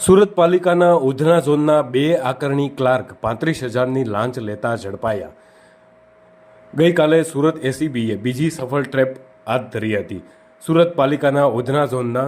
સુરત પાલિકાના ઉધના ઝોનના 2 આકારણી ક્લાર્ક 35,000ની લાંચ લેતા ઝડપાયા। ગઈકાલે સુરત એસીબીએ બીજી સફળ ટ્રેપ હાથ ધરી હતી। સુરત પાલિકાના ઉધના ઝોનના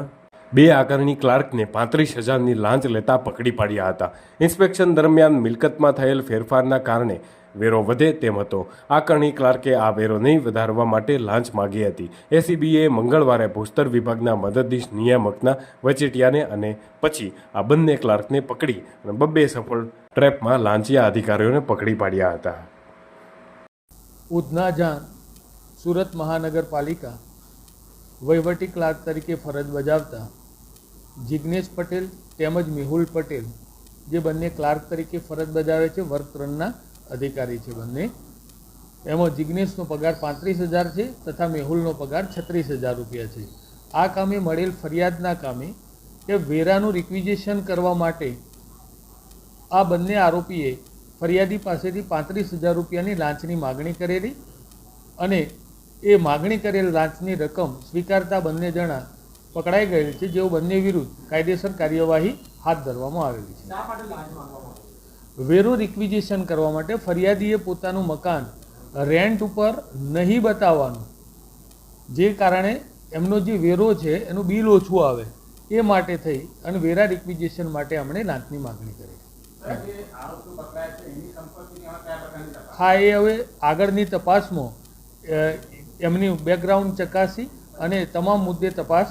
2 આકારણી ક્લાર્કને 35,000ની લાંચ લેતા પકડી પાડ્યા હતા। ઇન્સ્પેક્શન દરમિયાન મિલકતમાં થયેલ ફેરફારના કારણે વેરો વધે તેમ હતો। આકારણી ક્લાર્કે આ વેરો નહીં વધારવા માટે લાંચ માગી હતી। એસીબીએ મંગળવારે ભૂસ્તર વિભાગના મદદનીશ નિયામકના વચેટિયાને અને પછી આ બંને ક્લાર્કને પકડી અને 2 સફળ ટ્રેપમાં લાંચિયા અધિકારીઓને પકડી પાડ્યા હતા। ઉધના ઝોન સુરત મહાનગરપાલિકા વહીવટી ક્લાર્ક તરીકે ફરજ બજાવતા જિગ્નેશ પટેલ તેમજ મેહુલ પટેલ જે બંને ક્લાર્ક તરીકે ફરજ બજાવે છે, વર્ગ 3ના અધિકારી છે બંને। એમાં જિગ્નેશનો પગાર 35,000 છે તથા મેહુલનો પગાર 36,000 રૂપિયા છે। આ કામે મળેલ ફરિયાદના કામે કે વેરાનું રિક્વિઝિશન કરવા માટે આ બંને આરોપીએ ફરિયાદી પાસેથી 35,000 રૂપિયાની લાંચની માગણી કરેલી અને એ માગણી કરેલ લાંચની રકમ સ્વીકારતા બંને જણા પકડાઈ ગયેલ છે, જેઓ બંને વિરુદ્ધ કાયદેસર કાર્યવાહી હાથ ધરવામાં આવેલી છે। વેરો રિક્વિઝિશન કરવા માટે ફરિયાદીએ પોતાનું મકાન રેન્ટ ઉપર નહીં બતાવવાનું, જે કારણે એમનો જે વેરો છે એનું બિલ ઓછું આવે એ માટે થઈ અને વેરા રિક્વિઝિશન માટે અમને લાંચની માગણી કરી। હા, એ હવે આગળની તપાસમાં એમની બેકગ્રાઉન્ડ ચકાસી અને તમામ મુદ્દે તપાસ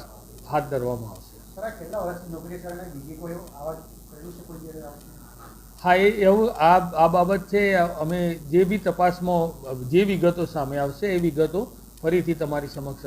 હાથ ધરવામાં આવશે। હા, એવું આ બાબત છે। અમે જે બી તપાસમાં જે વિગતો સામે આવશે એ વિગતો ફરીથી તમારી સમક્ષ